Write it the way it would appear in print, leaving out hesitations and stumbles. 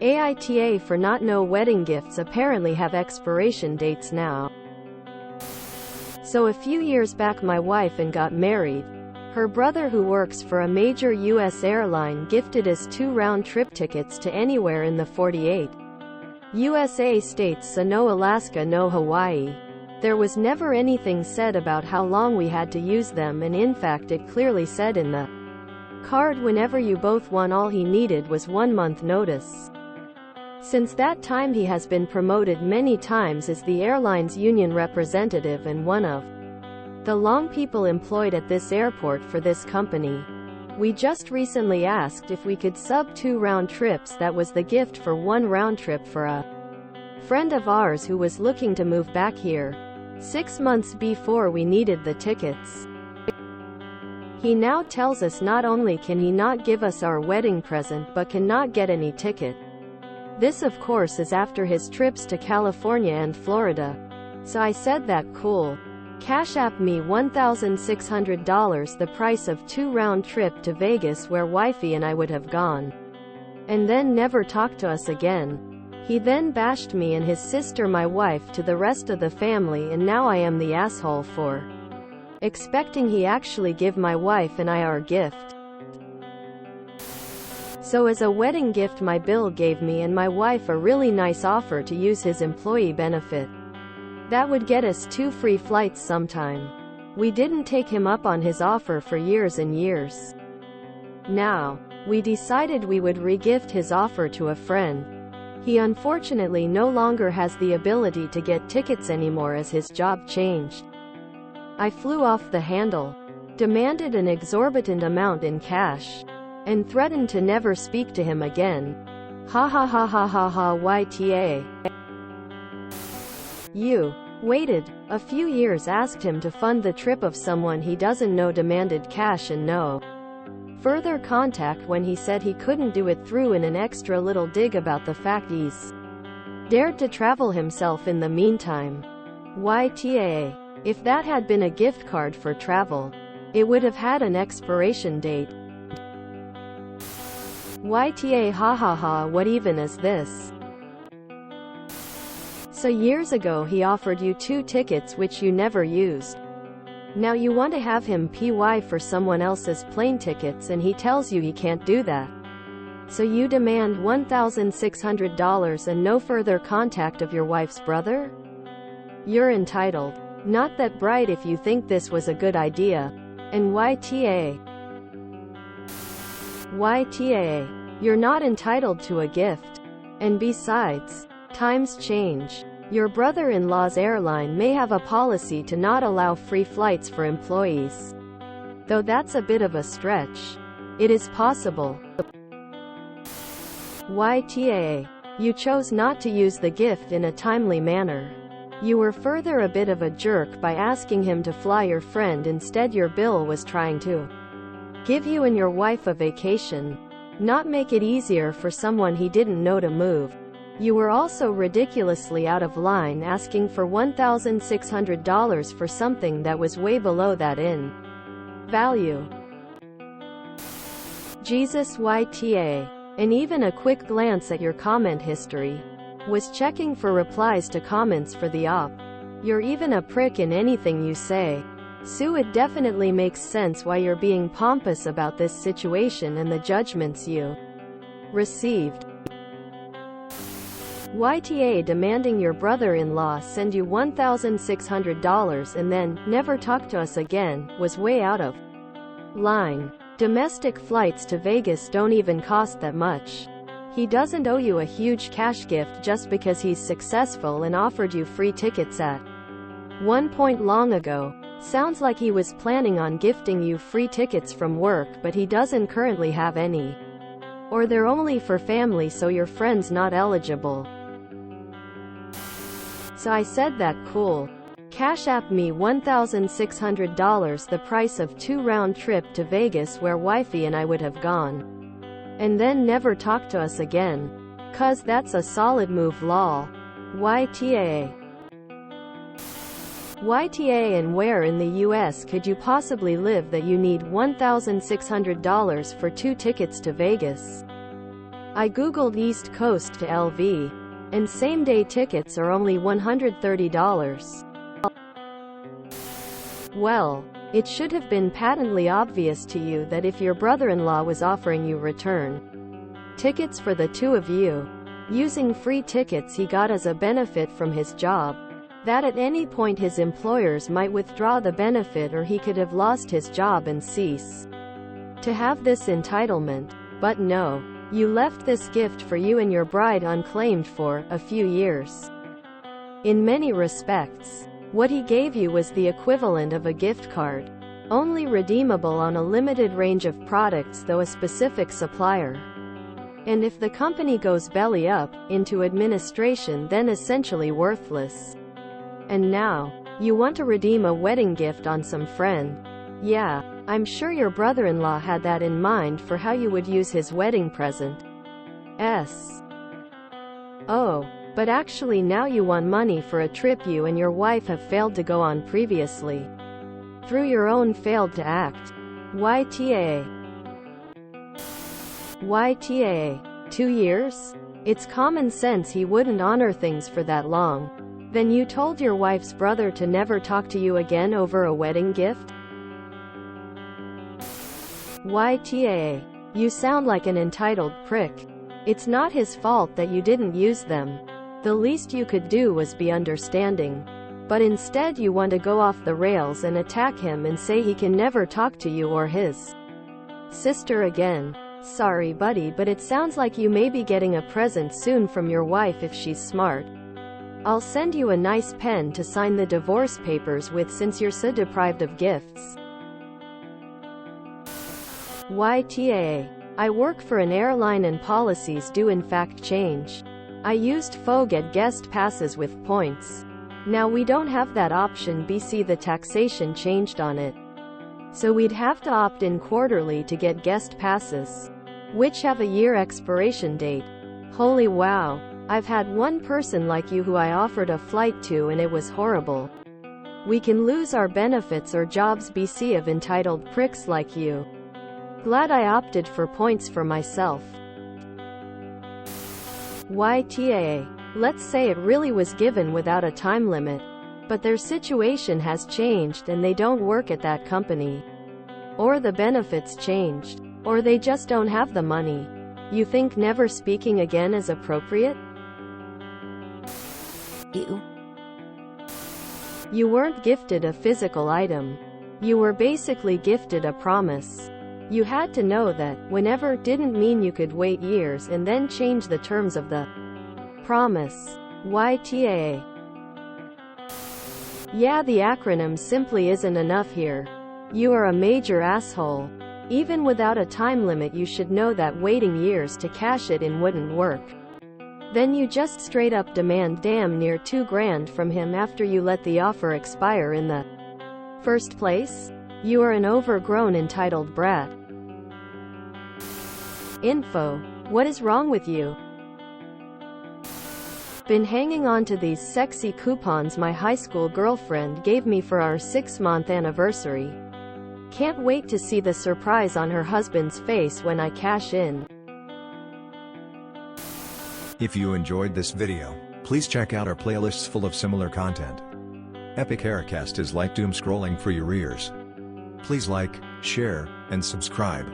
AITA for not know wedding gifts apparently have expiration dates now. So a few years back my wife and got married. Her brother who works for a major US airline gifted us 2 round-trip tickets to anywhere in the 48 USA states, so no Alaska, no Hawaii. There was never anything said about how long we had to use them, and in fact it clearly said in the card whenever you both won, all he needed was 1 month notice. Since that time he has been promoted many times as the airline's union representative and one of the long people employed at this airport for this company. We just recently asked if we could sub 2 round trips. That was the gift for 1 round trip for a friend of ours who was looking to move back here 6 months before we needed the tickets. He now tells us not only can he not give us our wedding present but cannot get any ticket. This of course is after his trips to California and Florida. So I said that cool. Cash app me $1,600, the price of 2 round trip to Vegas where wifey and I would have gone. And then never talked to us again. He then bashed me and his sister, my wife, to the rest of the family, and now I am the asshole for expecting he actually give my wife and I our gift. So as a wedding gift my Bill gave me and my wife a really nice offer to use his employee benefit. That would get us 2 free flights sometime. We didn't take him up on his offer for years and years. Now, we decided we would re-gift his offer to a friend. He unfortunately no longer has the ability to get tickets anymore as his job changed. I flew off the handle, demanded an exorbitant amount in cash, and threatened to never speak to him again. Ha ha ha ha ha ha YTA. You waited a few years, asked him to fund the trip of someone he doesn't know, demanded cash and no further contact when he said he couldn't do it, threw in an extra little dig about the fact he's dared to travel himself in the meantime. YTA. If that had been a gift card for travel, it would have had an expiration date. YTA ha ha ha, what even is this? So years ago he offered you 2 tickets which you never used. Now you want to have him PY for someone else's plane tickets and he tells you he can't do that. So you demand $1,600 and no further contact of your wife's brother? You're entitled. Not that bright if you think this was a good idea. And YTA. YTA. You're not entitled to a gift. And besides, times change. Your brother-in-law's airline may have a policy to not allow free flights for employees. Though that's a bit of a stretch. It is possible. YTA. You chose not to use the gift in a timely manner. You were further a bit of a jerk by asking him to fly your friend. Instead your Bill was trying to give you and your wife a vacation, not make it easier for someone he didn't know to move. You were also ridiculously out of line asking for $1,600 for something that was way below that in value. Jesus YTA. And even a quick glance at your comment history. Was checking for replies to comments for the op. You're even a prick in anything you say. Sue, it definitely makes sense why you're being pompous about this situation and the judgments you received. YTA. Demanding your brother-in-law send you $1,600 and then never talk to us again was way out of line. Domestic flights to Vegas don't even cost that much. He doesn't owe you a huge cash gift just because he's successful and offered you free tickets at one point long ago. Sounds like he was planning on gifting you free tickets from work, but he doesn't currently have any. Or they're only for family, so your friend's not eligible. So I said that cool. Cash app me $1,600, the price of 2 round trip to Vegas where wifey and I would have gone. And then never talk to us again. 'Cause that's a solid move lol. YTA. YTA. And where in the US could you possibly live that you need $1,600 for 2 tickets to Vegas? I googled East Coast to LV, and same-day tickets are only $130. Well, it should have been patently obvious to you that if your brother-in-law was offering you return tickets for the two of you, using free tickets he got as a benefit from his job, that at any point his employers might withdraw the benefit or he could have lost his job and cease to have this entitlement. But no. You left this gift for you and your bride unclaimed for a few years. In many respects, what he gave you was the equivalent of a gift card, only redeemable on a limited range of products through a specific supplier. And if the company goes belly up, into administration, then essentially worthless. And now, you want to redeem a wedding gift on some friend. Yeah, I'm sure your brother-in-law had that in mind for how you would use his wedding present. Oh, but actually now you want money for a trip you and your wife have failed to go on previously. Through your own failed to act. YTA. 2 years? It's common sense he wouldn't honor things for that long. Then you told your wife's brother to never talk to you again over a wedding gift? YTA. You sound like an entitled prick. It's not his fault that you didn't use them. The least you could do was be understanding. But instead you want to go off the rails and attack him and say he can never talk to you or his sister again. Sorry buddy, but it sounds like you may be getting a present soon from your wife if she's smart. I'll send you a nice pen to sign the divorce papers with since you're so deprived of gifts. YTA. I work for an airline and policies do in fact change. I used FOGET guest passes with points. Now we don't have that option BC, the taxation changed on it. So we'd have to opt in quarterly to get guest passes, which have a year expiration date. Holy wow. I've had one person like you who I offered a flight to and it was horrible. We can lose our benefits or jobs BC of entitled pricks like you. Glad I opted for points for myself. YTA. Let's say it really was given without a time limit, but their situation has changed and they don't work at that company. Or the benefits changed. Or they just don't have the money. You think never speaking again is appropriate? Ew. You weren't gifted a physical item. You were basically gifted a promise. You had to know that whenever didn't mean you could wait years and then change the terms of the promise. YTA. Yeah, the acronym simply isn't enough here. You are a major asshole. Even without a time limit you should know that waiting years to cash it in wouldn't work. Then you just straight up demand damn near $2,000 from him after you let the offer expire in the first place? You are an overgrown entitled brat. Info. What is wrong with you? Been hanging on to these sexy coupons my high school girlfriend gave me for our 6-month anniversary. Can't wait to see the surprise on her husband's face when I cash in. If you enjoyed this video, please check out our playlists full of similar content. Epic Haircast is like doom scrolling for your ears. Please like, share, and subscribe.